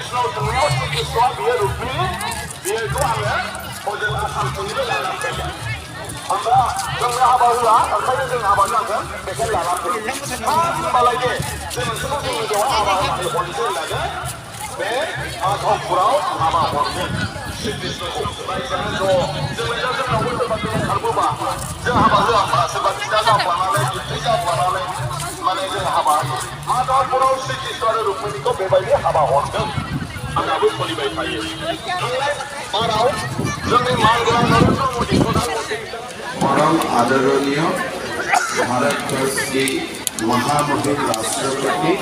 Wishnu Tumio Sikiswa Biar Rukmini Biar itu anda Ojek asal sendiri dalam kerja. Anda jangan abahula, anda jangan abahula kan? Bekerja dalam kerja. Balai dengan semua yang jawab abahula di polisi lagi. Be, atau kurau abah polisi. Sikiswa baik jangan so. Jangan untuk bantu kerja. Jangan abahula sebab kita tak panalai, kita panalai. Mana jangan abahula. Atau kurau Sikiswa Rukmini ko berbalik abah polisi. Anda harus melibat saya. Marau, jangan malu परम आदरणीय भारत वर्ष के महामहिम राष्ट्रपति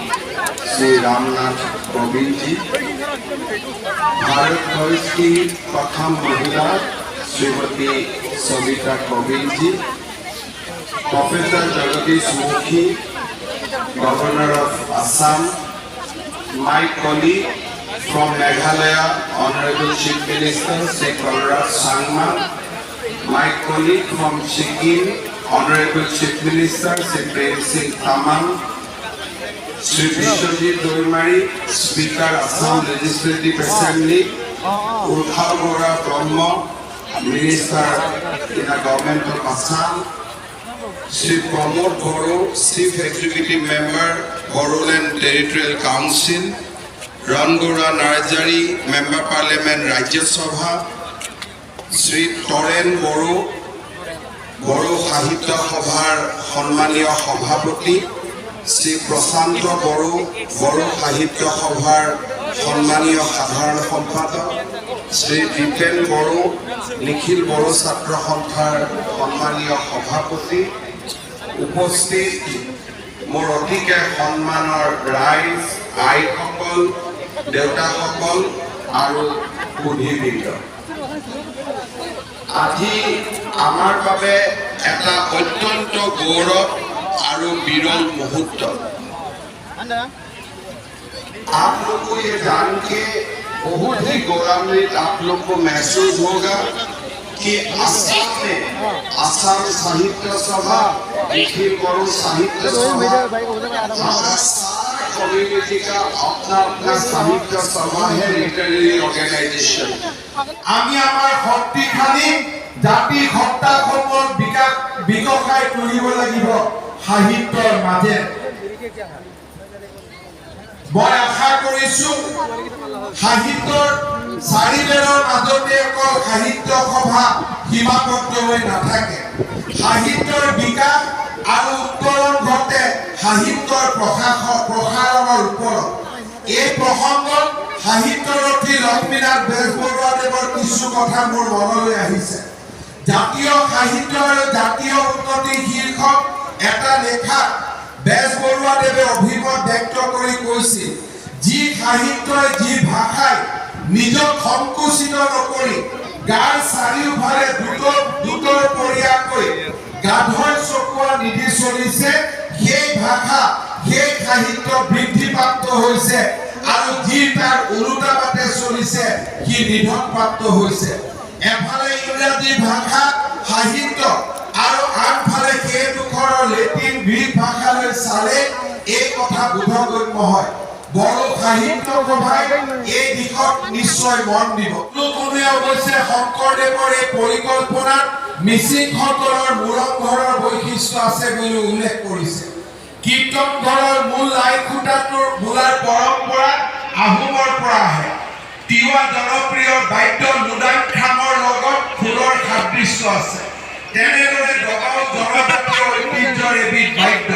श्री रामनाथ कोविंद जी, भारत वर्ष की प्रथम महिला Shrimati Savita Kovind ji, professor Jagdish Mukhi, governor of Assam, my colleague from Meghalaya, Honorable Chief Minister Sri Konrad Sangma, my colleague from Sikkim, Honorable Chief Minister Sri Prem Singh Tamang, Sri Vishwajit Doimari, Speaker Assam Legislative Assembly, Udhar Gora Brahma, Minister in the Government of Assam, Sri Pramod Boro, Chief Executive Member, Bodoland Territorial Council, Rangora Narjari, Member Parliament Rajya Sabha, Sri Toren Boro, Boro Sahitya Sabhar Honmaniya Sabhapati, Sri Prashanto Boro, Boro Sahitya Sabhar Honmaniya Sadharan Sampadak, Sri Dipen Boro, Nikhil Boro Chhatra Santhar Honmaniya Sabhapati, উপস্থিত মোৰ অতিকে সন্মানৰ ৰাইজ, আইসকল, দেউতাসকল আৰু বুঢ়ীবৃন্দ, আজি আমাৰ বাবে এটা অত্যন্ত গৌৰৱ আৰু বিৰল মুহূৰ্ত। आप लोग को ये जान के बहुत ही गौरवान्वित आप लोग को महसूस होगा कि असम में असम साहित्य सभा, निखिल बड़ो साहित्य सभा, कम्युनिटी का अपना अपना साहित्य सभा है, लिटरेरी ऑर्गेनाइजेशन। আমি আমার শক্তিশালী জাতি সত্তাসমূহ বিকশাই তুলিব লাগিব সাহিত্যৰ মাজে। মই আশা কৰিছো সাহিত্যৰ চাৰিবেৰৰ মাজতে অকল সাহিত্য সভা সীমাবদ্ধ হৈ নাথাকে, সাহিত্যৰ বিকাশ আৰু উত্তৰণ ঘটে সাহিত্যৰ প্ৰসাৰণৰ ওপৰত। এই প্ৰসংগত সাহিত্যৰথী লক্ষ্মীনাথ বেজবৰুৱাদেৱৰ কিছু কথা মোৰ মনলৈ আহিছে। জাতীয় সাহিত্য আৰু জাতীয় উন্নতি শীৰ্ষক এটা লেখাত বেজবৰুৱাদেৱে অভিমত ব্যক্ত কৰি কৈছিল, যি সাহিত্যই যি ভাষাই নিজক সংকুচিত নকৰি গাৰ চাৰিওফালে দুটৰ পৰিয়াকৈ গাধৰ চকুৱা নিধি চলিছে, সেই ভাষা সেই সাহিত্য বৃদ্ধিপ্ৰাপ্ত হৈছে আৰু যি তাৰ ওলোটা বাটে চলিছে সি নিধনপ্ৰাপ্ত হৈছে। এফালে ইংৰাজী ভাষা সাহিত্য আৰু আনফালে সেই দুখৰ লেটিন গ্ৰীক ভাষালৈ চালে এই কথা বোধগম্য হয়। বড়ো সাহিত্য সভাই এই দিশত নিশ্চয় মন দিব। কোনোৱে অৱশ্যে শংকৰদেৱৰ এই পৰিকল্পনাত মিচিংসকলৰ মূৰঘৰৰ বৈশিষ্ট্য আছে বুলি উল্লেখ কৰিছে। কীৰ্তন ঘৰৰ মূল লাই খুঁটাটোৰ মূলাৰ পৰম্পৰা আহোমৰ পৰা আহে। তিৱা জনপ্ৰিয় বাদ্য লুডাং খামৰ লগত খোলৰ সাদৃশ্য আছে। তেনেদৰে দবাও জনজাতীয় ঐতিহ্যৰ এবিধ বাদ্য।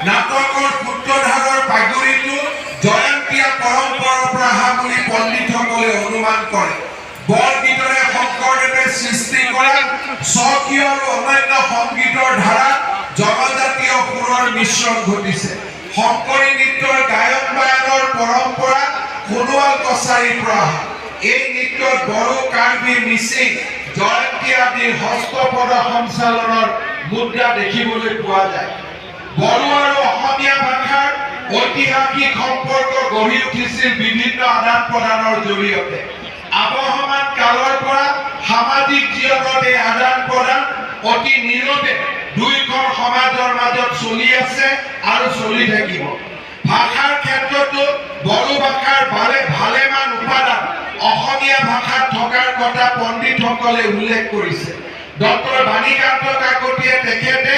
নাটকৰ সূত্ৰধাৰৰ পাগুৰিটো জয়ন্তীয়া পৰম্পৰাৰ পৰা অহা বুলি পণ্ডিতসকলে অনুমান কৰে। বৰগীতৰে শংকৰদেৱে সৃষ্টি কৰা স্বকীয় আৰু অন্যান্য সংগীতৰ ধাৰাত জনজাতীয় সুৰৰ মিশ্ৰণ ঘটিছে। শংকৰী নৃত্যৰ গায়ন বায়নৰ পৰম্পৰা সোণোৱাল কছাৰীৰ পৰা অহা। এই নৃত্যত বড়ো, কাৰ্বি, মিচিং, জয়ন্তী আদিৰ হস্তপদ সঞ্চালনৰ মুদ্ৰা দেখিবলৈ পোৱা যায়। বড়ো আৰু অসমীয়া ভাষাৰ ঐতিহাসিক সম্পৰ্ক গঢ়ি উঠিছিল বিভিন্ন আদান প্ৰদানৰ জৰিয়তে। আবহমান কালৰ পৰা সামাজিক জীৱনত এই আদান প্ৰদান অতি নীৰৱে দুইখন সমাজৰ মাজত চলি আছে আৰু চলি থাকিব। ভাষাৰ ক্ষেত্ৰতো বড়ো ভাষাৰ ভালেমান পতা পণ্ডিতসকলে উল্লেখ কৰিছে ডক্টৰ বাণীকান্ত কাকতিয়ে তেখেতে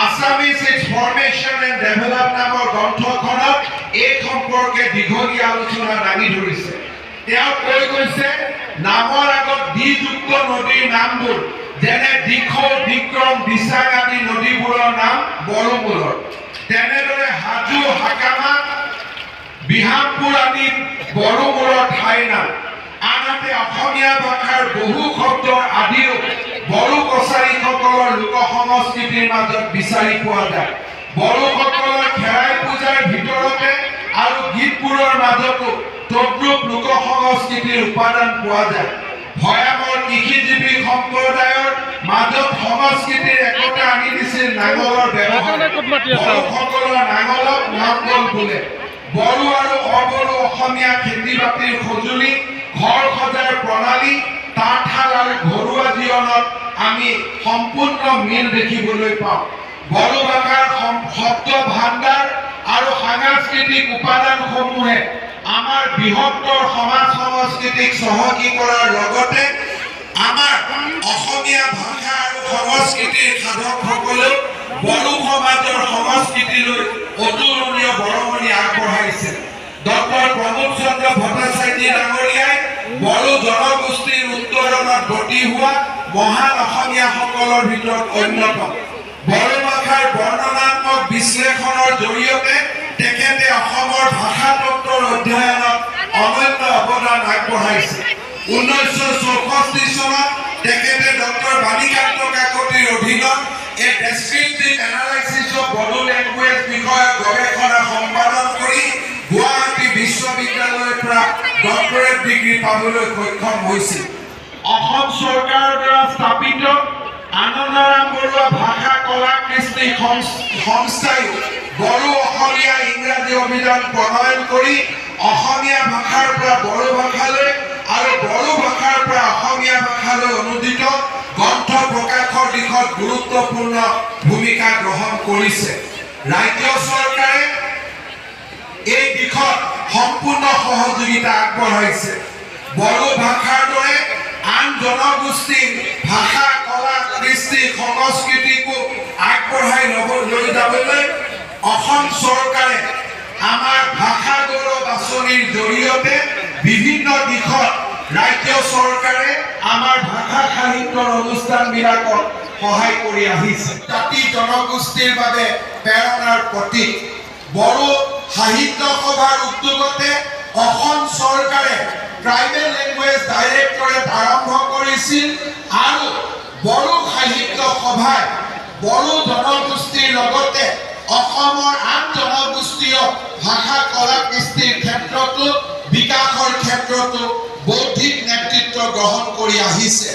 Assamese its formation and develop নামৰ গ্ৰন্থখনত এই সম্পৰ্কে দীঘলীয়া আলোচনা দাঙি ধৰিছে তেওঁ কৈ গৈছে নামৰ আগত দ্বিযুক্ত নদীৰ নামবোৰ যেনে দিখৌ বিক্ৰম দিচাং আদি নদীবোৰৰ নাম বড়োমূলৰ তেনেদৰে হাজো হাকামা বিহামপুৰ আদি বড়োমূলৰ ঠাইৰ নাম আনহাতে অসমীয়া ভাষাৰ বহু শব্দৰ আদিও বড়ো কছাৰীসকলৰ লোক সংস্কৃতিৰ মাজত বিচাৰি পোৱা যায় বড়োসকলৰ খেৰাই পূজাৰ ভিতৰতে আৰু গীতবোৰৰ মাজতো তদ্ৰুপ লোক সংস্কৃতিৰ উপাদান পোৱা যায় ভয়ামৰ কৃষিজীৱী সম্প্ৰদায়ৰ মাজত সংস্কৃতিৰ একতা আনি দিছিল নাঙলৰ ব্যৱহাৰ বড়োসকলৰ নাঙলক নামগল বোলে বড়ো আৰু অবড়ো অসমীয়া খেতি বাতিৰ সঁজুলি ঘৰ সজাৰ প্ৰণালী তাঁতশাল আৰু ঘৰুৱা জীৱনত আমি সম্পূৰ্ণ মিল দেখিবলৈ পাওঁ বড়ো ভাষাৰ শব্দ ভাণ্ডাৰ আৰু সাংস্কৃতিক উপাদানসমূহে আমাৰ বৃহত্তৰ সমাজ সংস্কৃতিক চহকী কৰাৰ লগতে আমাৰ অসমীয়া ভাষা আৰু সংস্কৃতিৰ সাধকসকলেও বড়ো সমাজৰ সংস্কৃতিলৈ অতুলনীয় বৰঙণি আগবঢ়াইছে ডক্টৰ প্ৰমোদ চন্দ্ৰ ভট্টাচাৰ্য ডাঙৰীয়াই বড়ো জনগোষ্ঠীৰ উত্তৰণত গতি হোৱা মহান অসমীয়াসকলৰ ভিতৰত অন্যতম বড়ো ভাষাৰ বৰ্ণনাত্মক বিশ্লেষণৰ জৰিয়তে তেখেতে অসমৰ ভাষা তত্ত্বৰ অধ্যয়নত অনন্য অৱদান আগবঢ়াইছে 1964 চনত তেখেতে ডক্টৰ বাণীকান্ত কাকতিৰ অধীনত এ ডেছক্ৰিপটিভ এনালাইচিছ অফ বড়ো লেংগুৱেজ বিষয়ক গৱেষণা সম্পাদন কৰি গুৱাহাটী বিশ্ববিদ্যালয়ৰ পৰা ডক্টৰেট ডিগ্ৰী পাবলৈ সক্ষম হৈছিল অসম চৰকাৰৰ দ্বাৰা স্থাপিত আনন্দৰাম বৰুৱা ভাষা কলা কৃষ্টি সংস্থাই বড়ো অসমীয়া ইংৰাজী অভিধান প্ৰণয়ন কৰি অসমীয়া ভাষাৰ পৰা বড়ো ভাষালৈ আৰু বড়ো ভাষাৰ পৰা অসমীয়া ভাষালৈ অনুদিত গ্ৰন্থ প্ৰকাশৰ দিশত গুৰুত্বপূৰ্ণ ভূমিকা গ্ৰহণ কৰিছে ৰাজ্য চৰকাৰে এই দিশত সম্পূৰ্ণ সহযোগিতা আগবঢ়াইছে বড়ো ভাষাৰ দৰে আন জনগোষ্ঠীৰ ভাষা কলা কৃষ্টি সংস্কৃতিকো আগবঢ়াই লৈ যাবলৈ অসম চৰকাৰে আমাৰ ভাষা গৌৰৱ আঁচনিৰ জৰিয়তে বিভিন্ন দিশত ৰাজ্য চৰকাৰে আমাৰ ভাষা সাহিত্যৰ অনুষ্ঠানবিলাকক সহায় কৰি আহিছে জাতি জনগোষ্ঠীৰ বাবে প্ৰেৰণাৰ প্ৰতীক বড়ো সাহিত্য সভাৰ উদ্যোগতে অসম চৰকাৰে ট্ৰাইবেল লেংগুৱেজ ডাইৰেক্টৰেট আৰম্ভ কৰিছিল আৰু বড়ো সাহিত্য সভাই বড়ো জনগোষ্ঠীৰ লগতে অসমৰ আন জনগোষ্ঠীয় ভাষা কলা কৃষ্টিৰ ক্ষেত্ৰতো বিকাশৰ ক্ষেত্ৰতো বৌদ্ধিক নেতৃত্ব গ্ৰহণ কৰি আহিছে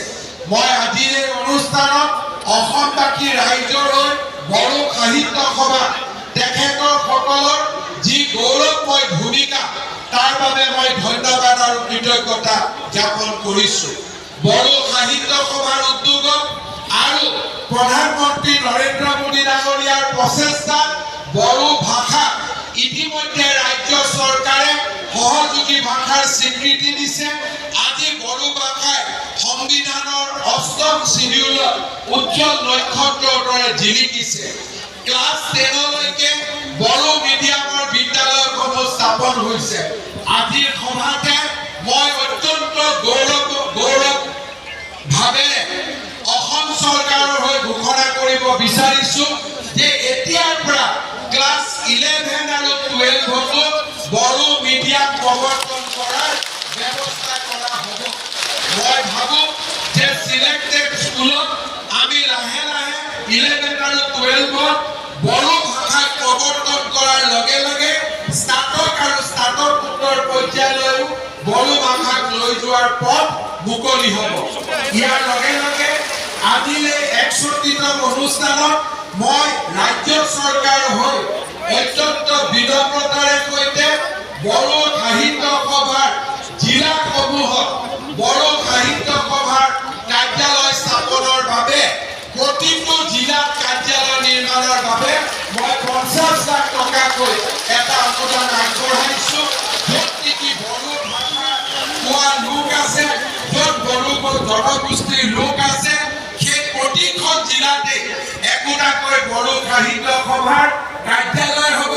মই আজিৰ এই অনুষ্ঠানত অসমবাসী ৰাইজৰ হৈ বড়ো সাহিত্য সভা তেখেতসকলৰ যি গৌৰৱময় ভূমিকা তাৰ বাবে মই ধন্যবাদ আৰু কৃতজ্ঞতা জ্ঞাপন কৰিছোঁ বড়ো সাহিত্য সভাৰ উদ্যোগত আৰু প্ৰধানমন্ত্ৰী নৰেন্দ্ৰ মোদী ডাঙৰীয়াৰ প্ৰচেষ্টাত বড়ো ভাষা ইতিমধ্যে ৰাজ্য চৰকাৰে সহযোগী ভাষাৰ স্বীকৃতি দিছে আজি বড়ো ভাষাই সংবিধানৰ ৮ম শিডিউলত উজ্জ্বল নক্ষত্ৰৰ দৰে জিলিকিছে ক্লাছ 10 লৈকে বড়ো মিডিয়ামৰ বিদ্যালয়সমূহ স্থাপন হৈছে আজিৰ সভাতে মই অত্যন্ত গৌৰৱ ভাৱেৰে অসম চৰকাৰৰ হৈ ঘোষণা কৰিব বিচাৰিছোঁ যে এতিয়াৰ পৰা ক্লাছ 11 আৰু 12তো বড়ো মিডিয়াম প্ৰৱৰ্তন কৰাৰ ব্যৱস্থা কৰা হ'ব মই ভাবোঁ যে সিলেক্টেড স্কুলত আমি লাহে লাহে 11 আৰু 12ত বড়ো ভাষাক প্ৰৱৰ্তন কৰাৰ লগে লগে স্নাতক আৰু স্নাতকোত্তৰ পৰ্যায়লৈ বড়ো ভাষাক লৈ যোৱাৰ পথ মুকলি হ'ব ইয়াৰ লগে লগে আজিৰ 61তম অনুষ্ঠানত মই ৰাজ্য চৰকাৰ হৈ অত্যন্ত বিনম্ৰতাৰে সৈতে বড়ো সাহিত্য সভাৰ জিলাসমূহত বড়ো সাহিত্য সভাৰ কাৰ্যালয় স্থাপনৰ বাবে প্ৰতিটো জিলাত কাৰ্যালয় নিৰ্মাণৰ বাবে মই 50 লাখ টকাকৈ এটা অনুদান আগবঢ়াইছোঁ য'ত নেকি বড়ো ভাষা কোৱা লোক আছে য'ত বড়ো জনগোষ্ঠীৰ লোক আছে সেই প্ৰতিখন জিলাতে একোটাকৈ বড়ো সাহিত্য সভাৰ কাৰ্যালয় হ'ব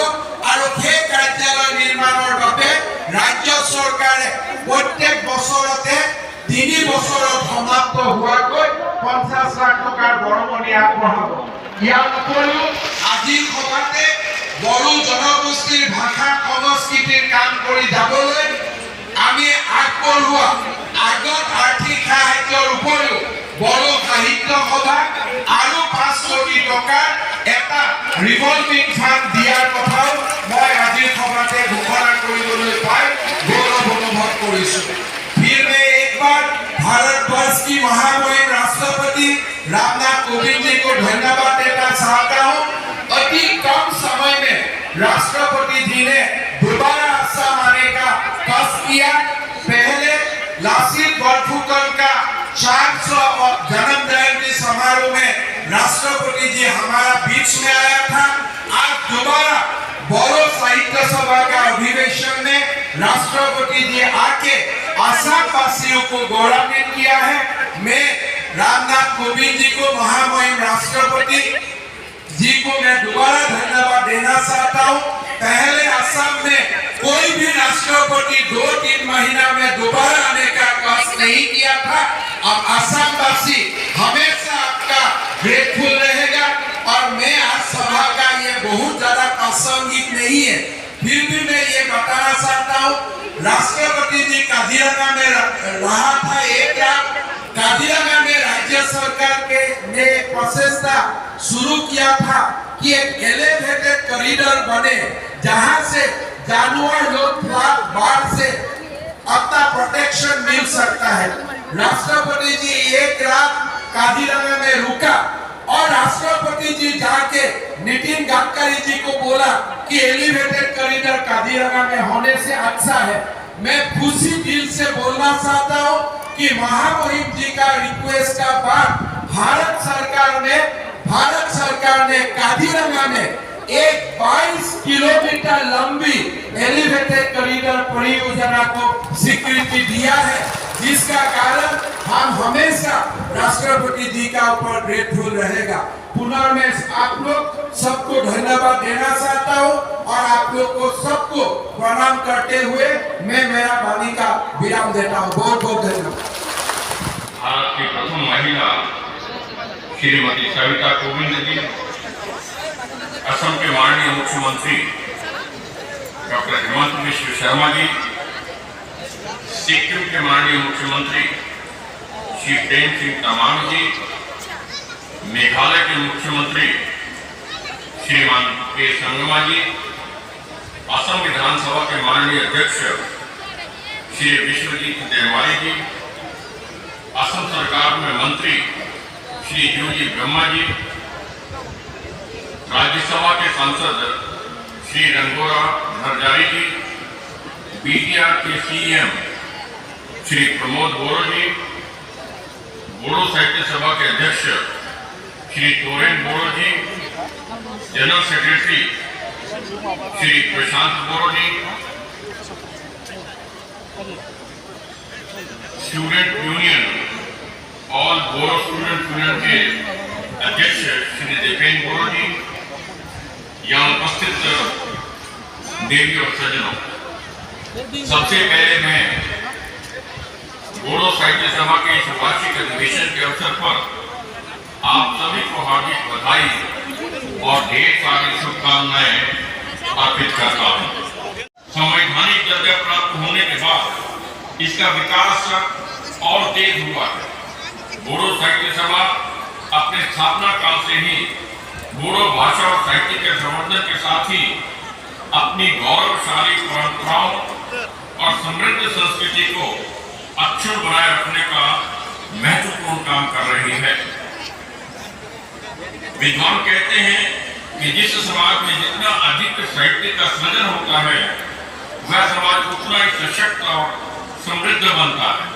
আৰু সেই কাৰ্যালয় নিৰ্মাণৰ বাবে ৰাজ্য চৰকাৰে প্ৰত্যেক বছৰতে 3 বছৰত সমাপ্ত হোৱাকৈ 50 লাখ টকাৰ বৰঙণি আগবঢ়াব। ইয়াৰ উপৰিও আজিৰ সভাতে বড়ো জনগোষ্ঠীৰ ভাষা সংস্কৃতিৰ কাম কৰি যাবলৈ আমি আগবঢ়োৱা আগত আৰ্থিক সাহায্যৰ উপৰিও বড়ো সাহিত্য সভা আৰু 5 কোটি টকাৰ এটা ৰিভলভিং ফাণ্ড দিয়াৰ কথাও মই আজিৰ সভাতে ঘোষণা কৰিবলৈ পাই গৌৰৱ অনুভৱ কৰিছোঁ। फिर मैं एक बार भारतवर्ष की महामहिम राष्ट्रपति रामनाथ कोविंद जी को धन्यवाद देना चाहता हूँ। अति कम समय में राष्ट्रपति जी ने दोबारा असम आने का कष्ट किया। पहले लासित बरफुकन का 400 जन्म जयंती समारोह में राष्ट्रपति जी हमारा बीच में आया था। आज दोबारा बड़ो साहित्य सभा का अधिवेशन में राष्ट्रपति जी आके असम वासियों को गौरवान्वित किया है। मैं रामनाथ कोविंद जी को महामहिम राष्ट्रपति जी को मैं दोबारा धन्यवाद देना चाहता हूँ। पहले असम में कोई भी राष्ट्रपति 2-3 महीना में दोबारा आने का कष्ट नहीं किया था। अब असम वासी हमेशा आपका ग्रेटफुल रहेगा और मैं आज सभा का ये बहुत ज्यादा प्रासंगिक नहीं है, फिर भी मैं ये बताना चाहता हूँ। राष्ट्रपति जी काजीरंगा में रहा था एक रात। काजीरंगा में राज्य सरकार के ने प्रचेष्टा शुरू किया था कि एक एलिवेटेड कॉरिडोर बने जहां से जानवर लोग बाढ़ से अपना प्रोटेक्शन मिल सकता है। राष्ट्रपति जी एक रात काजीरंगा में रुका और राष्ट्रपति जी जाके नितिन गडकरी जी को बोला कि एलिवेटेड कॉरिडोर काजीरंगा में होने से अच्छा है। मैं खुशी दिल से बोलना चाहता हूँ कि महामहिम जी का रिक्वेस्ट का बाद भारत सरकार ने काजीरंगा में एक 22 किलोमीटर लंबी एलिवेटेड कॉरिडोर परियोजना को स्वीकृति दिया है, जिसका कारण हम हमेशा राष्ट्रपति जी का ऊपर ग्रेटफुल रहेगा। पुनः मैं आप लोग सबको धन्यवाद देना चाहता हूँ और आप लोग को सबको प्रणाम करते हुए मैं मेरा वाणी का विराम देता हूँ। बहुत बहुत धन्यवाद। भारत की प्रथम महिला श्रीमती सविता कोविंद जी, असम के माननीय मुख्यमंत्री डॉक्टर हेमंत बिश्व शर्मा जी, सिक्किम के माननीय मुख्यमंत्री श्री प्रेम सिंह तमांग जी, मेघालय के मुख्यमंत्री श्रीमान के संगमा जी, असम विधानसभा के माननीय अध्यक्ष श्री विश्वजीत देववारी जी, असम सरकार में मंत्री श्री यूजी ब्रह्मा जी, राज्यसभा के सांसद श्री रंगोरा हरजारी जी, बीटीआर के सीएम श्री प्रमोद बोरो जी, बोडो साहित्य सभा के अध्यक्ष श्री तोरेन बोरो जी, जनरल सेक्रेटरी श्री प्रशांत बोरो जी, स्टूडेंट यूनियन ऑल बोरो स्टूडेंट यूनियन के अध्यक्ष श्री देवेन बोरो जी, यहाँ उपस्थित देवी और सज्जनों, सबसे पहले मैं बोडो साहित्य सभा के इस वार्षिक अधिवेशन के अवसर पर आप सभी को हार्दिक बधाई और ढेर सारी शुभकामनाएं अर्पित करता हूँ। संवैधानिक दर्जा प्राप्त होने के बाद इसका विकास और तेज हुआ है। बोडो साहित्य सभा अपने स्थापना काल से ही बोडो भाषा और साहित्य के संवर्धन के साथ ही अपनी गौरवशाली परंपराओं और समृद्ध संस्कृति को अक्षुण्ण बनाए रखने का महत्वपूर्ण काम कर रही है। विद्वान कहते हैं कि जिस समाज में जितना अधिक साहित्य का सृजन होता है वह समाज उतना ही सशक्त और समृद्ध बनता है।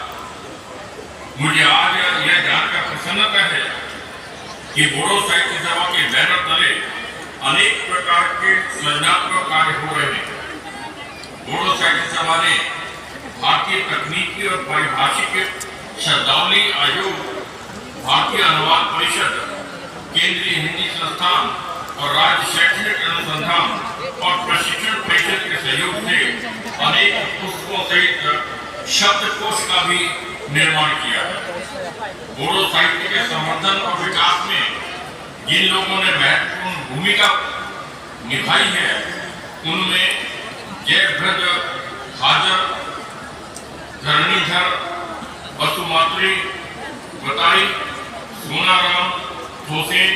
मुझे आज यह जानकर प्रसन्नता है कि बोडो साहित्य सभा के बैनर तले अनेक प्रकार के सृजनात्मक कार्य हो रहे हैं। बोडो साहित्य सभा ने भारतीय तकनीकी और पारिभाषिक शब्दावली आयोग, भारतीय अनुवाद परिषद, केंद्रीय हिंदी संस्थान और राज्य शैक्षणिक अनुसंधान और प्रशिक्षण परिषद के सहयोग से अनेक पुस्तकों सहित शब्दकोश का भी निर्माण किया है। बोडो साहित्य के संवर्धन और विकास में जिन लोगों ने महत्वपूर्ण भूमिका निभाई है उनमें जयभद्र, हाजर, धरणीधर, वसुमात्री, बताई, सोनाराम, हुसैन,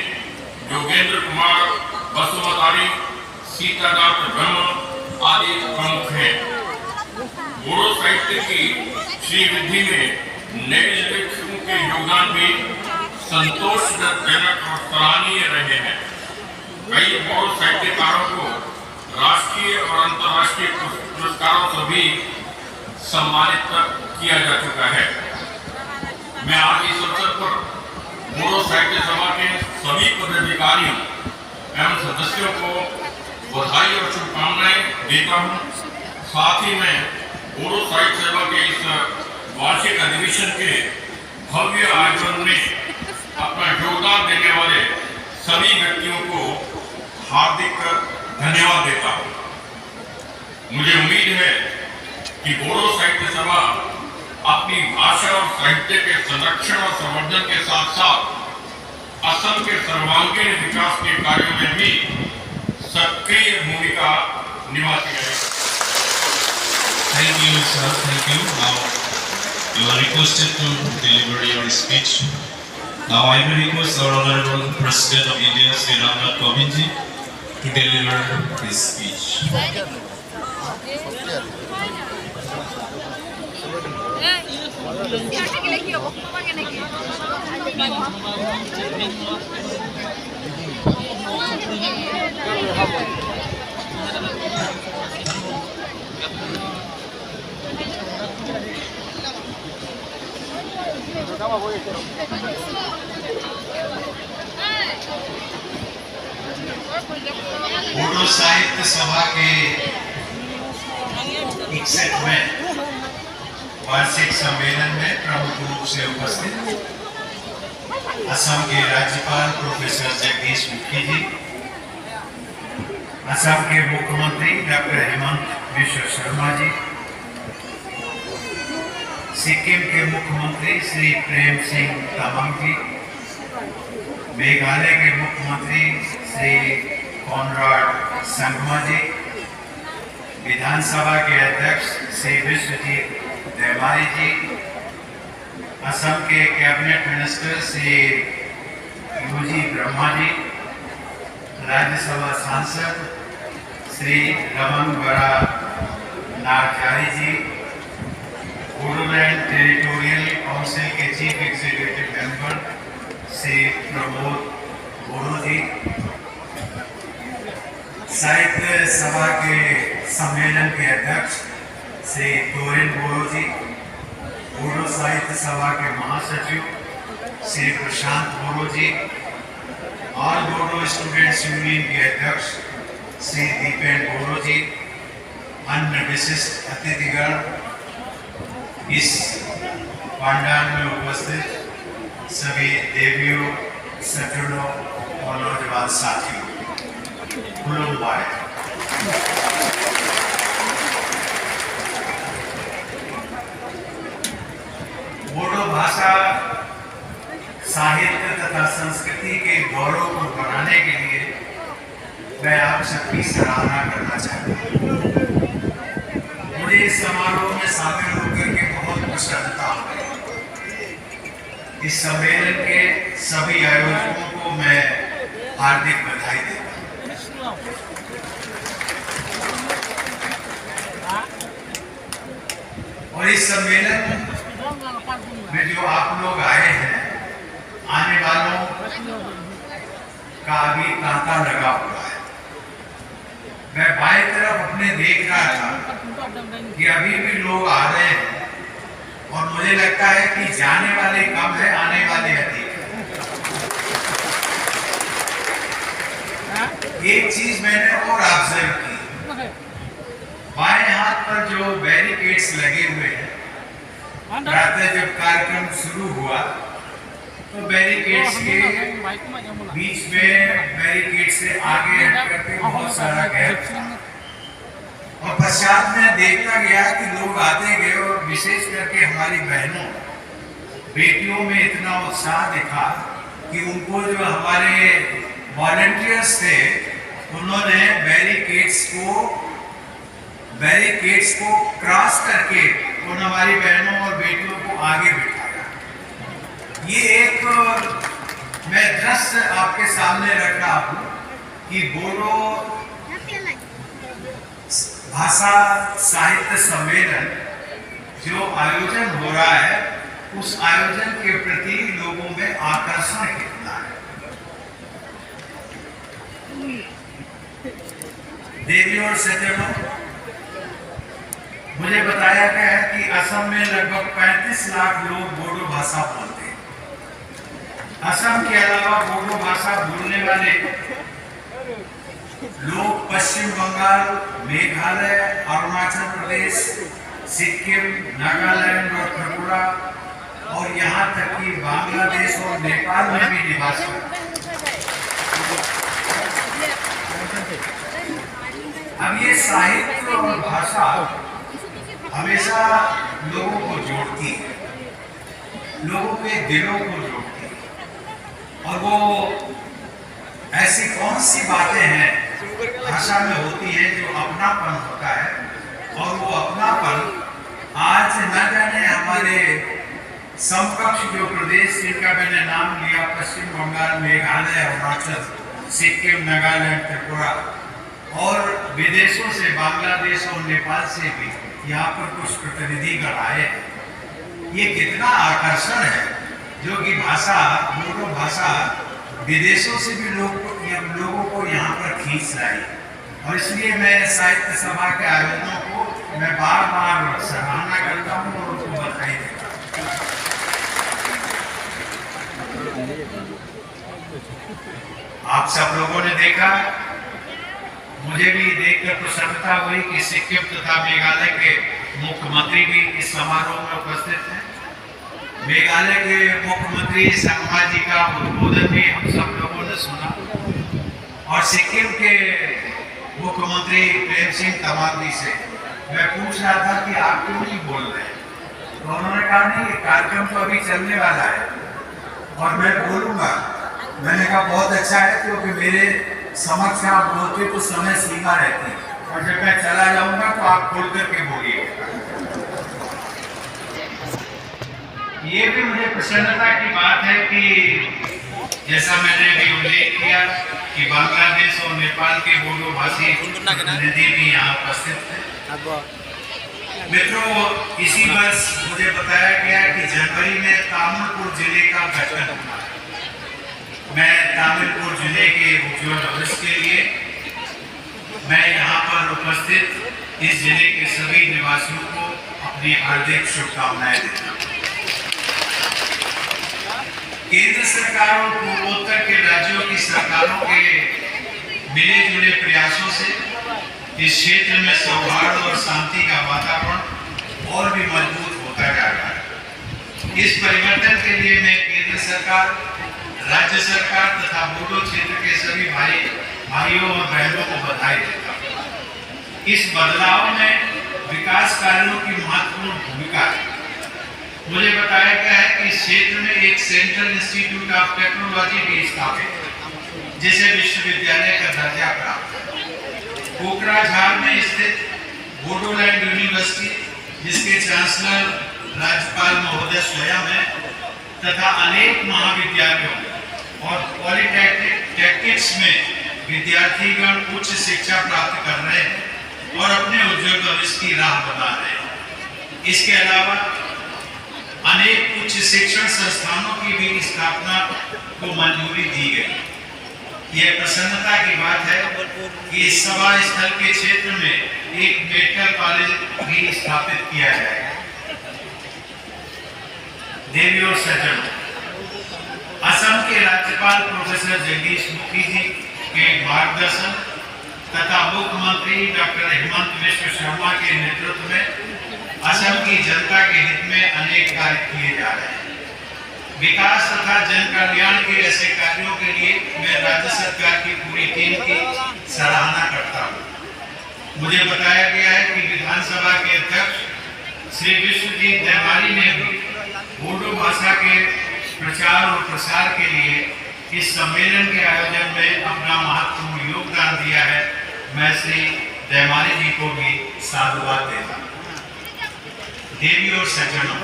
योगेंद्र कुमार, वसुमतारी, सीतादास ब्रह्म आदि प्रमुख हैं। बोडो साहित्य की श्रीवृद्धि में नए लेखकों के योगदान भी संतोषजनक और सराहनीय रहे हैं। कई बोडो साहित्यकारों को राष्ट्रीय और अंतर्राष्ट्रीय पुरस्कारों से भी सम्मानित किया जा चुका है। मैं आज इस अवसर पर बोडो साहित्य सभा के सभी पदाधिकारियों एवं सदस्यों को बधाई और शुभकामनाएं देता हूं। साथ ही मैं बोडो साहित्य सभा के इस वार्षिक अधिवेशन के भव्य आयोजन में अपना योगदान देने वाले सभी व्यक्तियों को हार्दिक धन्यवाद देता हूं। मुझे उम्मीद है कि बोडो साहित्य सभा अपनी भाषा और साहित्य के संरक्षण और संवर्धन के साथ साथ असम के सर्वांगीण विकास के कार्यों में भी सक्रिय भूमिका निभाती है। Thank you, sir. Thank you. Now you are requested to deliver your speech. Now I will request our Honorable President of India, Sri Ramnath Kovind ji, to deliver his speech. Bodo साहित्य सभा के 61वें वार्षिक सम्मेलन में प्रमुख रूप से उपस्थित असम के राज्यपाल प्रोफेसर जगदीश मुखी जी, असम के मुख्यमंत्री डॉक्टर हेमंत बिश्व शर्मा जी, सिक्किम के मुख्यमंत्री श्री प्रेम सिंह तमांग जी, मेघालय के मुख्यमंत्री श्री कॉनराड संगमा जी, विधानसभा के अध्यक्ष श्री विश्वजीत देवमारी जी, असम के cabinet minister Shri U G Brahma ji, Rajya Sabha सांसद श्री रमन बरा नारजारी जी, बोडोलैंड टेरिटोरियल काउंसिल के chief executive member Shri Pramod Bodo ji, Sahitya Sabha के सम्मेलन के अध्यक्ष श्री तोरिन बोडो जी, बोडो साहित्य सभा के महासचिव श्री प्रशांत बोडो जी, ऑल बोडो स्टूडेंट्स यूनियन के अध्यक्ष श्री दीपेन बोडो जी, अन्य विशिष्ट अतिथिगण, इस पंडाल में उपस्थित सभी देवियों, सज्जनों और नौजवान साथियों, खुलुमबाय। बोडो भाषा, साहित्य तथा संस्कृति के गौरव को बढ़ाने के लिए मैं आप सबकी सराहना करना चाहता हूँ। मुझे इस समारोह में शामिल होकर के बहुत प्रसन्नता है। इस सम्मेलन के सभी आयोजकों को मैं हार्दिक बधाई देता हूँ। और इस सम्मेलन में जो आप लोग आए हैं, आने वालों का अभी तांता लगा हुआ है। मैं बाएं तरफ अपने देख रहा था कि अभी भी लोग आ रहे हैं और मुझे लगता है कि जाने वाले कम है, आने वाले अधिक है। एक चीज मैंने और ऑब्जर्व की, बाएं हाथ पर जो बैरिकेड्स लगे हुए हैं प्रातः जब कार्यक्रम शुरू हुआ तो बैरिकेड्स के बीच में बैरिकेड से आगे हट करके बहुत सारा गैप था और पश्चात में देखता गया कि लोग आते गए और विशेष करके हमारी बहनों बेटियों में इतना उत्साह दिखा कि उनको जो हमारे वॉलंटियर्स थे उन्होंने बैरिकेड्स को क्रॉस करके उन हमारी बहनों और बेटियों को आगे बिठाया। ये एक मैं दृश्य आपके सामने रख रहा हूँ कि बोडो भाषा साहित्य सम्मेलन जो आयोजन हो रहा है उस आयोजन के प्रति लोगों में आकर्षण कितना है। देवी और सज्जनों, मुझे बताया गया है कि असम में लगभग 35 लाख लोग बोडो भाषा बोलते हैं। असम के अलावा बोडो भाषा बोलने वाले लोग पश्चिम बंगाल, मेघालय, अरुणाचल प्रदेश, सिक्किम, नागालैंड और त्रिपुरा और यहाँ तक कि बांग्लादेश और नेपाल में भी निवास करते हैं। अब ये साहित्य और भाषा हमेशा लोगों को जोड़ती है, लोगों के दिलों को जोड़ती है और वो ऐसी कौन सी बातें हैं भाषा में होती है जो अपनापन होता है और वो अपनापन आज न जाने हमारे समकक्ष जो प्रदेश जिनका मैंने नाम लिया, पश्चिम बंगाल, मेघालय, अरुणाचल, सिक्किम, नागालैंड, त्रिपुरा और विदेशों से बांग्लादेश और नेपाल से भी यहाँ पर कुछ प्रतिनिधिगण आए हैं। ये कितना आकर्षण है जो कि भाषा, बोडो भाषा विदेशों से भी लोगों को यहाँ पर खींच रही और इसलिए मैं साहित्य सभा के आयोजनों को मैं बार बार सराहना करता हूँ और उनको बधाई देता हूँ। आप सब लोगों ने देखा, मुझे भी देखकर प्रसन्नता हुई कि सिक्किम तथा मेघालय के मुख्यमंत्री भी इस समारोह में उपस्थित हैं। मेघालय के मुख्यमंत्री संगमा जी का उद्बोधन भी हम सब लोगों ने सुना और सिक्किम के मुख्यमंत्री प्रेम सिंह तमांग जी से मैं पूछ रहा था कि आप क्यों नहीं बोल रहे हैं, तो उन्होंने कहा नहीं, कार्यक्रम तो अभी चलने वाला है और मैं बोलूंगा। मैंने कहा बहुत अच्छा है क्योंकि मेरे समक्ष आप बोलते तो समय सीमा रहती है और जब मैं चला जाऊंगा तो आप खोल करके बोलिएगा। ये भी मुझे प्रसन्नता की बात है कि जैसा मैंने अभी उल्लेख किया कि बांग्लादेश और नेपाल के बोडो भाषी प्रतिनिधि भी यहाँ उपस्थित हैं। मित्रों, इसी वर्ष मुझे बताया गया कि जनवरी में तामिलपुर जिले का गठन हुआ है। मैं तामिलपुर जिले के उज्ज्वल भविष्य के लिए मैं यहाँ पर उपस्थित इस जिले के सभी निवासियों को अपनी हार्दिक शुभकामनाएं देता हूँ। केंद्र सरकार और पूर्वोत्तर के राज्यों की सरकारों के मिले जुले प्रयासों से इस क्षेत्र में सौहार्द और शांति का वातावरण और भी मजबूत होता जा रहा है। इस परिवर्तन के लिए मैं केंद्र सरकार, राज्य सरकार तथा बोडो क्षेत्र के सभी भाइयों और बहनों को बधाई देता हूँ। इस बदलाव में विकास कार्यों की महत्वपूर्ण भूमिका है। मुझे बताया गया है कि इस क्षेत्र में एक सेंट्रल इंस्टीट्यूट ऑफ टेक्नोलॉजी भी स्थापित है जिसे विश्वविद्यालय का दर्जा प्राप्त है। कोकराझार में स्थित बोडोलैंड यूनिवर्सिटी, जिसके चांसलर राज्यपाल महोदय स्वयं है, तथा अनेक महाविद्यालयों और पॉलिटेक्निक्स में विद्यार्थीगण उच्च शिक्षा प्राप्त कर रहे हैं और अपने उज्ज्वल भविष्य की राह बना रहे हैं। इसके अलावा अनेक उच्च शिक्षण संस्थानों की भी स्थापना को मंजूरी दी गई। यह प्रसन्नता की बात है कि इस सभा स्थल के क्षेत्र में एक मेडिकल कॉलेज भी स्थापित किया जाएगा। देवी और सज्जनों, असम के राज्यपाल प्रोफेसर जगदीश मुखी जी के मार्गदर्शन तथा मुख्यमंत्री डॉक्टर हेमंत बिश्व शर्मा के नेतृत्व में असम की जनता के हित में अनेक कार्य किए जा रहे हैं। विकास तथा जन कल्याण के ऐसे कार्यों के लिए मैं राज्य सरकार की पूरी टीम की सराहना करता हूँ। मुझे बताया गया है कि विधानसभा के अध्यक्ष श्री विश्वजीत देवारी ने भी बोडो भाषा के प्रचार और प्रसार के लिए इस सम्मेलन के आयोजन में अपना महत्वपूर्ण योगदान दिया है। मैं श्री देवारी जी को भी साधुवाद देता हूँ। देवी और सज्जनों,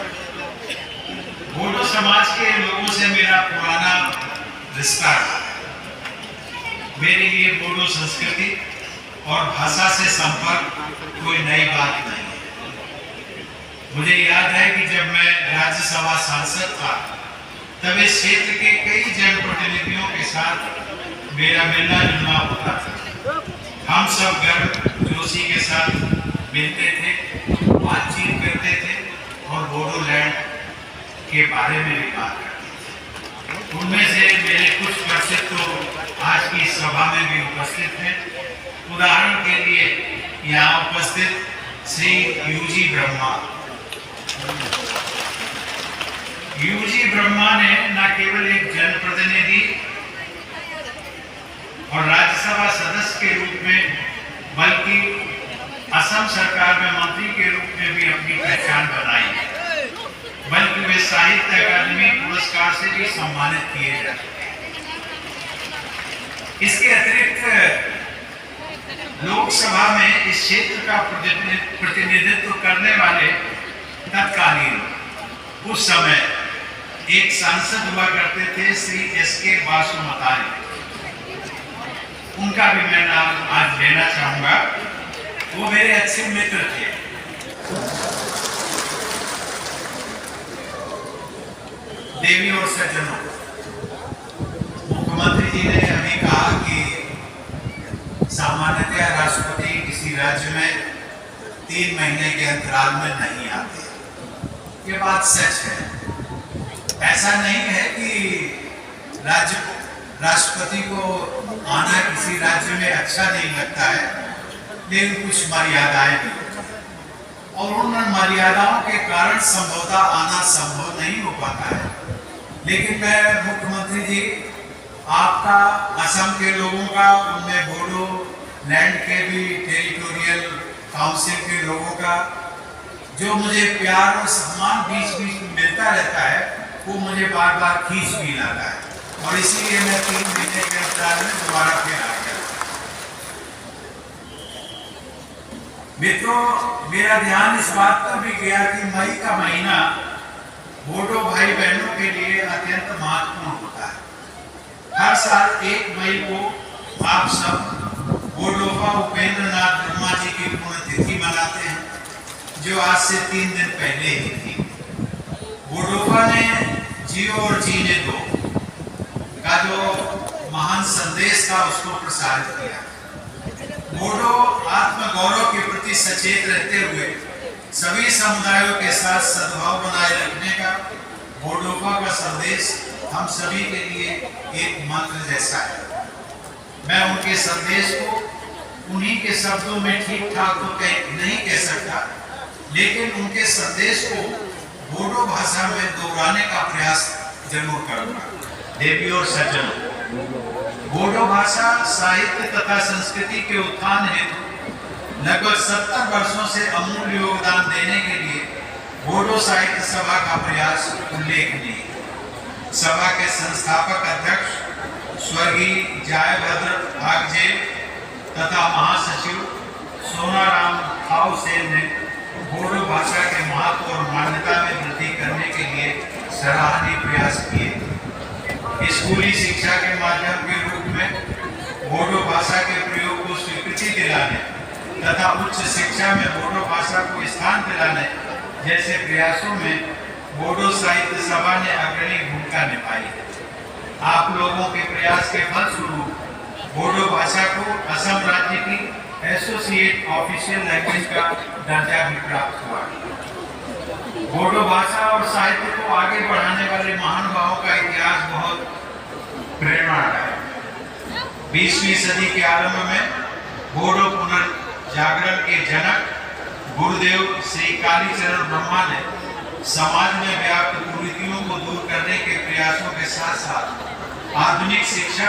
बोडो समाज के लोगों से मेरा पुराना रिश्ता है। मेरे लिए बोडो संस्कृति और भाषा से संपर्क कोई नई बात नहीं है। मुझे याद है कि जब मैं राज्यसभा सांसद था तब इस क्षेत्र के कई जनप्रतिनिधियों के साथ मेरा मिलना जुलना होता था। हम सब गर्व जोशी के साथ मिलते थे, बातचीत करते थे और बोडोलैंड के बारे में भी बात करते थे। उनमें से मेरे कुछ परिचित तो आज की सभा में भी उपस्थित हैं। उदाहरण के लिए यहाँ उपस्थित श्री यूजी ब्रह्मा। यूजी ब्रह्मा ने न केवल एक जनप्रतिनिधि और राज्यसभा सदस्य के रूप में बल्कि असम सरकार में मंत्री के रूप में भी अपनी पहचान बनाई है, बल्कि वे साहित्य अकादमी पुरस्कार से भी सम्मानित किए जा चुके हैं। इसके अतिरिक्त लोकसभा में इस क्षेत्र का प्रतिनिधित्व करने वाले तत्कालीन उस समय एक सांसद हुआ करते थे श्री एसके बासुमतारी। उनका भी मैं नाम आज लेना चाहूंगा। वो मेरे अच्छे मित्र थे। देवी और सज्जनों, मुख्यमंत्री जी ने अभी कहा कि सामान्यतया राष्ट्रपति किसी राज्य में 3 महीने के अंतराल में नहीं आते। ये बात सच है। ऐसा नहीं है कि राष्ट्रपति को आना किसी राज्य में अच्छा नहीं लगता है, लेकिन कुछ मर्यादाएं भी और उन मर्यादाओं के कारण संभवतः आना संभव नहीं हो पाता है। लेकिन मैं मुख्यमंत्री जी आपका, असम के लोगों का, उनमें बोडो लैंड के भी टेरिटोरियल काउंसिल के लोगों का जो मुझे प्यार और सम्मान बीच बीच में मिलता रहता है, वो मुझे बार बार खींच भी लाता है और इसीलिए मैं 3 महीने के अंतराल में दोबारा फिर आ गया। मित्रों, मेरा ध्यान इस बात पर भी गया कि मई का महीना बोडो भाई बहनों के लिए अत्यंत महत्वपूर्ण होता है। हर साल 1 मई को आप सब बोडोफा उपेंद्र नाथ ब्रह्मा जी की पुण्यतिथि मनाते हैं, जो आज से 3 दिन पहले ही थी। बोडोफा ने जियो और जीने दो का जो महान संदेश था उसको प्रसारित किया। बोडो आत्मगौरव के प्रति सचेत रहते हुए सभी समुदायों के साथ सद्भाव बनाए रखने का बोडोफा का संदेश हम सभी के लिए एक मंत्र जैसा है। मैं उनके संदेश को उन्हीं के शब्दों में ठीक ठाक तो नहीं कह सकता, लेकिन उनके संदेश को बोडो भाषा में दोहराने का प्रयास जरूर करूंगा। देवी और सज्जनों, बोडो भाषा साहित्य तथा संस्कृति के उत्थान हेतु लगभग 70 वर्षों से अमूल्य योगदान देने के लिए बोडो साहित्य सभा का प्रयास उल्लेखनीय है। सभा के संस्थापक अध्यक्ष स्वर्गीय जयभद्र भागजे तथा महासचिव सोनाराम खाउसेन ने बोडो भाषा के महत्व और मान्यता में वृद्धि करने के लिए सराहनीय प्रयास किए। स्कूली शिक्षा के माध्यम के रूप में बोडो भाषा के प्रयोग को स्वीकृति दिलाने तथा उच्च शिक्षा में बोडो भाषा को स्थान दिलाने जैसे प्रयासों में बोडो साहित्य सभा ने अग्रणी भूमिका निभाई है। आप लोगों के प्रयास के फलस्वरूप बोडो भाषा को असम राज्य की एसोसिएट ऑफिशियल लैंग्वेज का दर्जा भी प्राप्त हुआ। बोडो भाषा और साहित्य को आगे बढ़ाने वाले महानुभावों का इतिहास बहुत प्रेरणादायक है। 20वीं सदी के आरंभ में बोडो पुनर्जागरण के जनक गुरुदेव श्री कालीचरण ब्रह्मा ने समाज में व्याप्त कुरीतियों को दूर करने के प्रयासों के साथ साथ आधुनिक शिक्षा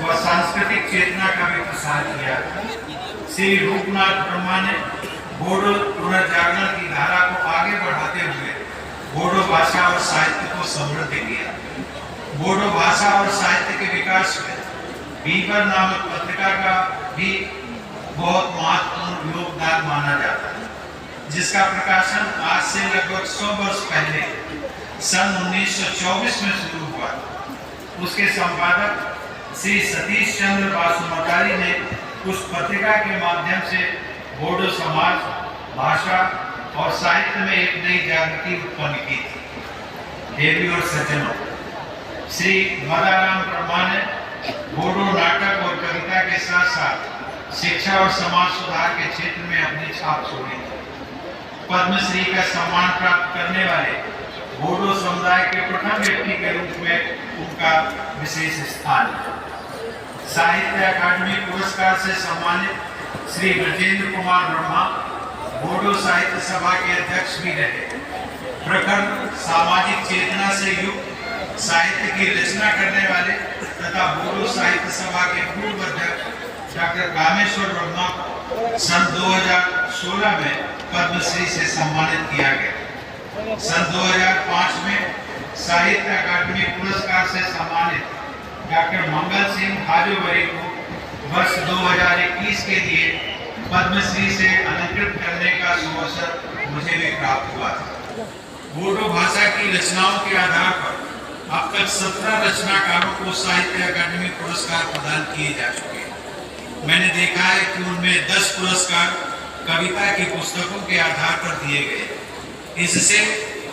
व सांस्कृतिक चेतना का भी प्रसार किया। श्री रूपनाथ ब्रह्मा ने बोडो पुनर्जागरण की धारा को आगे बढ़ाते हुए बोडो भाषा और साहित्य को समृद्ध किया। बोडो भाषा और साहित्य के विकास में बीबर नामक पत्रिका का भी बहुत महत्वपूर्ण योगदान माना जाता है, जिसका प्रकाशन आज से लगभग 100 वर्ष पहले सन 1924 में शुरू हुआ। उसके संपादक श्री सतीश चंद्र बासुमतारी ने उस पत्रिका के माध्यम से बोडो समाज, भाषा और साहित्य में एक नई जागृति उत्पन्न की थी। देवी और सज्जनों, श्री मदाराम ब्रह्मा ने बोडो नाटक और कविता के साथ साथ शिक्षा और समाज सुधार के क्षेत्र में अपनी छाप छोड़ी। पद्मश्री का सम्मान प्राप्त करने वाले बोडो समुदाय के प्रथम व्यक्ति के रूप में उनका विशेष स्थान है। साहित्य अकादमी पुरस्कार से सम्मानित श्री ब्रजेंद्र कुमार ब्रह्मा बोडो साहित्य सभा के अध्यक्ष भी रहे। प्रखर सामाजिक चेतना से युक्त साहित्य की रचना करने वाले तथा बोडो साहित्य सभा के पूर्व अध्यक्ष डॉक्टर कामेश्वर ब्रह्मा को सन 2016 में पद्मश्री से सम्मानित किया गया। सन 2005 में साहित्य अकादमी पुरस्कार से सम्मानित डॉक्टर मंगल सिंह हाजोवरी को वर्ष 2021 के लिए पद्मश्री से अलंकृत करने का सुअवसर मुझे भी प्राप्त हुआ था। बोडो भाषा की रचनाओं के आधार पर अब तक 17 रचनाकारों को साहित्य अकादमी पुरस्कार प्रदान किए जा चुके हैं। मैंने देखा है कि उनमें 10 पुरस्कार कविता की पुस्तकों के आधार पर दिए गए। इससे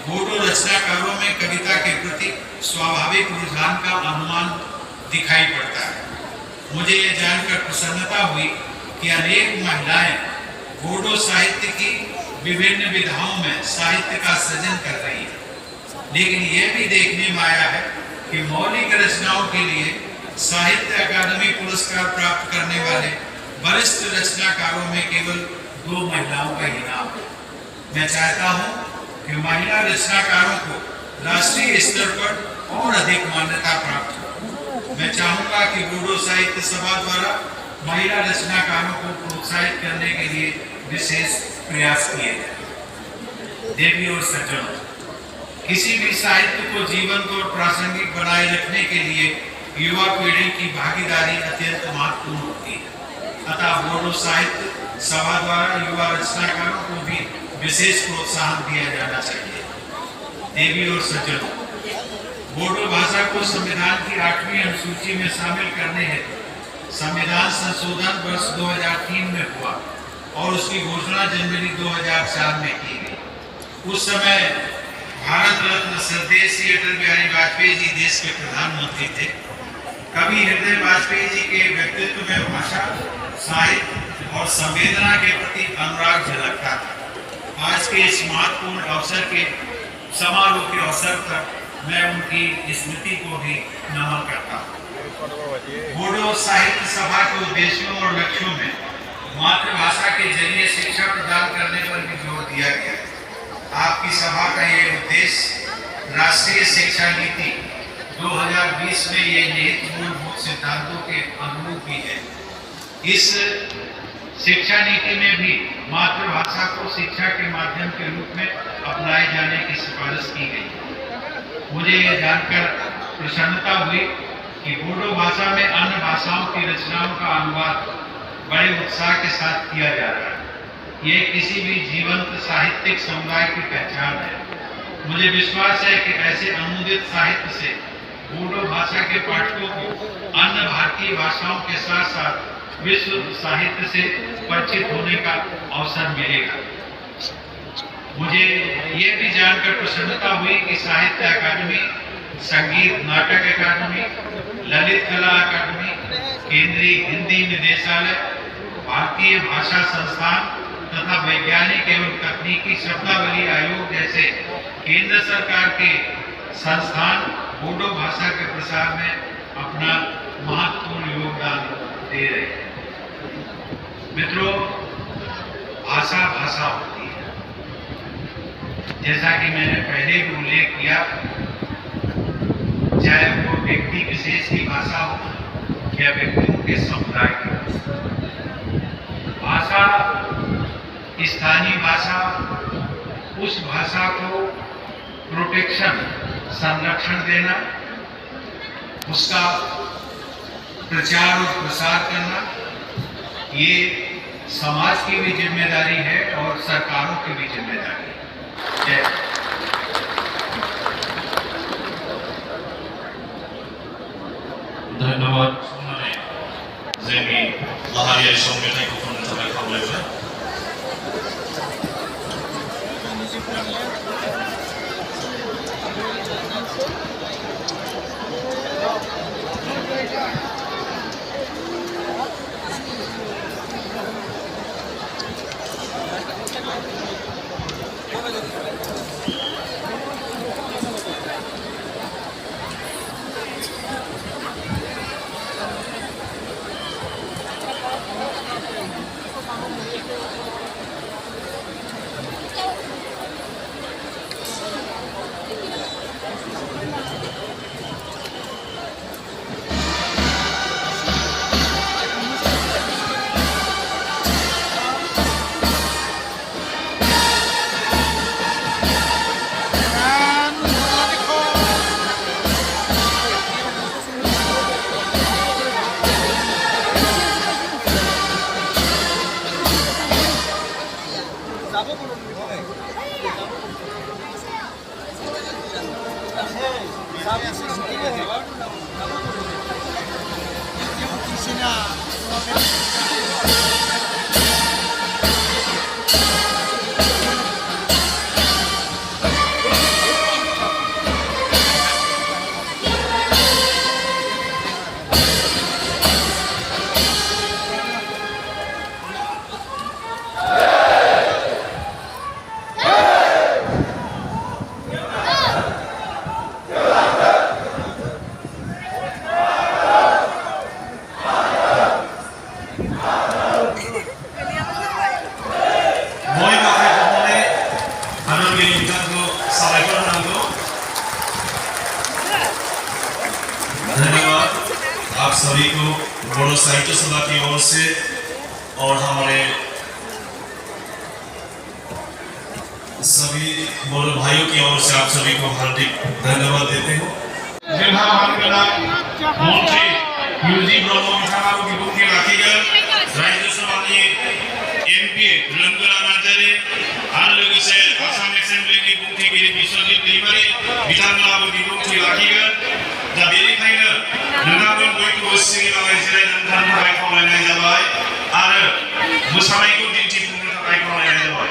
बोडो रचनाकारों में कविता के प्रति स्वाभाविक रुझान का अनुमान दिखाई पड़ता है। मुझे यह जानकर प्रसन्नता हुई कि अनेक महिलाएं बोडो साहित्य की विभिन्न विधाओं में साहित्य का सृजन कर रही हैं। लेकिन यह भी देखने में आया है कि मौलिक रचनाओं के लिए साहित्य अकादमी पुरस्कार प्राप्त करने वाले वरिष्ठ रचनाकारों में केवल 2 महिलाओं का ही नाम है। मैं चाहता हूं कि महिला रचनाकारों को राष्ट्रीय स्तर पर और अधिक मान्यता प्राप्त हो। मैं चाहूंगा कि बोडो साहित्य सभा द्वारा महिला रचनाकारों को प्रोत्साहित करने के लिए विशेष प्रयास किए जाए। देवी और सज्जनों, किसी भी साहित्य को जीवंत और प्रासंगिक बनाए रखने के लिए युवा पीढ़ी की भागीदारी अत्यंत महत्वपूर्ण होती है। अतः बोडो साहित्य सभा द्वारा युवा रचनाकारों को भी विशेष प्रोत्साहन दिया जाना चाहिए। देवी और सज्जनों, बोडो भाषा को संविधान की 8वीं अनुसूची में शामिल करने हेतु संविधान संशोधन वर्ष 2003 में हुआ और उसकी घोषणा जनवरी 2004 में की गई। उस समय भारत रत्न श्रद्धेय श्री अटल बिहारी वाजपेयी जी देश के प्रधानमंत्री थे। कवि हृदय वाजपेयी जी के व्यक्तित्व में भाषा, साहित्य और संवेदना के प्रति अनुराग झलकता था। आज के इस महत्वपूर्ण अवसर के समारोह के अवसर पर मैं उनकी स्मृति को भी नमन करता हूँ। बोडो साहित्य सभा के उद्देश्यों और लक्ष्यों में मातृभाषा के जरिए शिक्षा प्रदान करने पर भी जोर दिया गया है। आपकी सभा का ये उद्देश्य राष्ट्रीय शिक्षा नीति 2020 में ये निहित मूलभूत सिद्धांतों के अनुरूप ही है। इस शिक्षा नीति में भी मातृभाषा को शिक्षा के माध्यम के रूप में अपनाए जाने की सिफारिश की गई। मुझे यह जानकर प्रसन्नता हुई कि बोडो भाषा में अन्य भाषाओं की रचनाओं का अनुवाद बड़े उत्साह के साथ किया जा रहा है। ये किसी भी जीवंत साहित्यिक समुदाय की पहचान है। मुझे विश्वास है कि ऐसे अनुदित साहित्य से बोडो भाषा के पाठकों को अन्य भारतीय भाषाओं के साथ साथ विश्व साहित्य से परिचित होने का अवसर मिलेगा। मुझे ये भी जानकर प्रसन्नता हुई कि साहित्य अकादमी, संगीत नाटक अकादमी, ललित कला अकादमी, केंद्रीय हिंदी निदेशालय, भारतीय भाषा संस्थान तथा वैज्ञानिक एवं तकनीकी शब्दावली आयोग जैसे केंद्र सरकार के संस्थान बोडो भाषा के प्रसार में अपना महत्वपूर्ण योगदान दे रहे हैं। मित्रों, भाषा भाषा होती है। जैसा कि मैंने पहले भी उल्लेख किया, चाहे वो व्यक्ति विशेष की भाषा हो या व्यक्तियों के समुदाय की भाषा, स्थानीय भाषा, उस भाषा को प्रोटेक्शन, संरक्षण देना, उसका प्रचार और प्रसार करना, ये समाज की भी जिम्मेदारी है और सरकारों की भी जिम्मेदारी है। जय। धन्यवाद जोंनि माहारियारि सं मेथाइखौ खननो थाखाय खावलायबाय। धन्यवाद आप सभी को बोडो साहित्य सभा की ओर से और हमारे सभी बोडो भाइयों की ओर से आप सभी को हार्दिक धन्यवाद देते हैं। जिल्हा मानगोनां मन्त्री युजि ब्रह्म बिथाङाबो बिबुंथि लाखिगोन। राज्य सभानि एमपि लोंगोरा नार्जारि आरो लोगोसे आसाम एसेम्ब्लिनि बुंथिगिरि बिश्वजित दैमारि बिथांमोनाबो बिबुंथि लाखिगोन। दा बेनिखायनो नोंथांमोन बयखौबो सिगाङाव जिरायनानै थानो थाखाय खावलायनाय जाबाय आरो मोसानायखौ दिन्थिफुंनो थाखाय खावलायनाय जाबाय।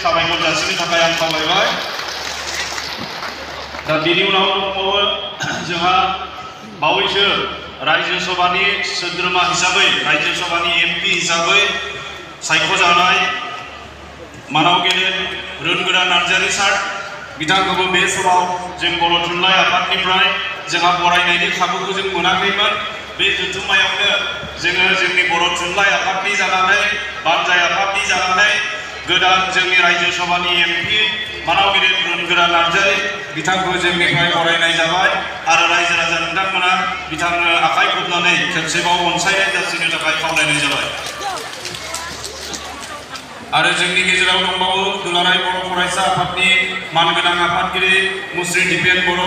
साबायखर जासिनो थाखाय आं खावलायबाय दा बिनि उनाव दंबावो जोंहा बावैसो रायजो सभानि सोद्रोमा हिसाबै रायजो सभानि एमपि हिसाबै सायख'जानाय मानाव गेदेर रोनगोरा नार्जारि सार बिथांखौबो बे समाव जों बर' थुनलाइ आफादनिफ्राय जोंहा बरायनायनि खाबुखौ जों मोनाखैमोन बे जथुम्मायावनो जोङो जोंनि बर' थुनलाइ आफादनि जानानै बानजाय आफादनि जानानै गोदान जोंनि रायजो सभानि एमपि मानाव गेदेर रोनगोरा नार्जारि बिथांखौ जोंनिफ्राय बरायनाय जाबाय आरो रायजो राजा नोंथांमोना बिथांनो आखाइ खबनानै खेबसेबाव अनसायनाय जासिनो थाखाय खावलायनाय जाबाय आरो जोंनि गेजेराव दंबावो दुलाराय बर' फरायसा आफादनि मानगोनां आफादगिरि मुस्रि दिपेन बर'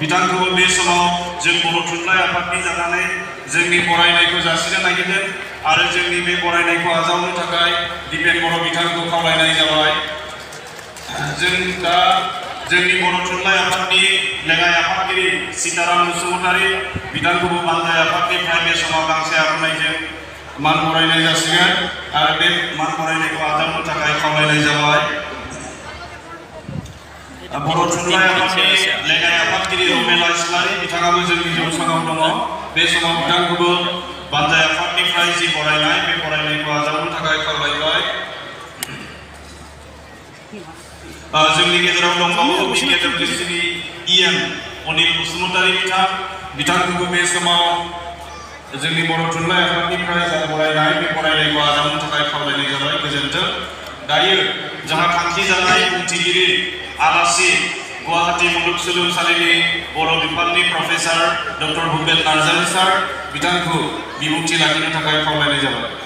बिथांखौबो बे समाव जों बर' थुनलाइ आफादनि जानानै जोंनि बरायनायखौ जासिनो नागिरदों आरो जोंनि बे बरायनायखौ आजावनो थाखाय दिपेन बर' बिथांखौ खावलायनाय जाबाय जों दा जोंनि बर' थुनलाइ आफादनि लेङाइ आफादगिरि सीताराम बसुमतारी बिथांखौबो बानजाय आफादनिफ्राय बे समाव गांसे आर'नाइजों मान बरायनाय जासिगोन आरो बे मान बरायनायखौ आजावनो थाखाय खावलायनाय जाबाय बर' थुनलाइ आफादनि लेङाइ आफादगिरि रमेला इस्लारि बिथाङाबो जोंनि जौसाङाव दङ बे समाव बिथांखौबो बानजाय आफादनिफ्राय जि बरायनाय बे बरायनायखौ आजावनो थाखाय खावलायबाय जोंनि गेजेराव दंबावो बिटिआर इएम अनिल बसुमतारी बिथांखौबो बे समाव जोंनि बर' थुनलाइ आफादनिफ्राय बरायनाय बे बरायनायखौ आजावनो थाखाय खावलायनाय जाबाय। गोजोन्थों। दायो जोंहा थांखि जानाय बुंथिगिरि आलासि गुवाहाटी मुलुगसोलोंसालिनि बर' बिफाननि प्रफेसर डक्टर भुपेन नार्जारी सार बिथांखौ बिबुंथि लाखिनो थाखाय खावलायनाय जाबाय।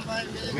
Thank you.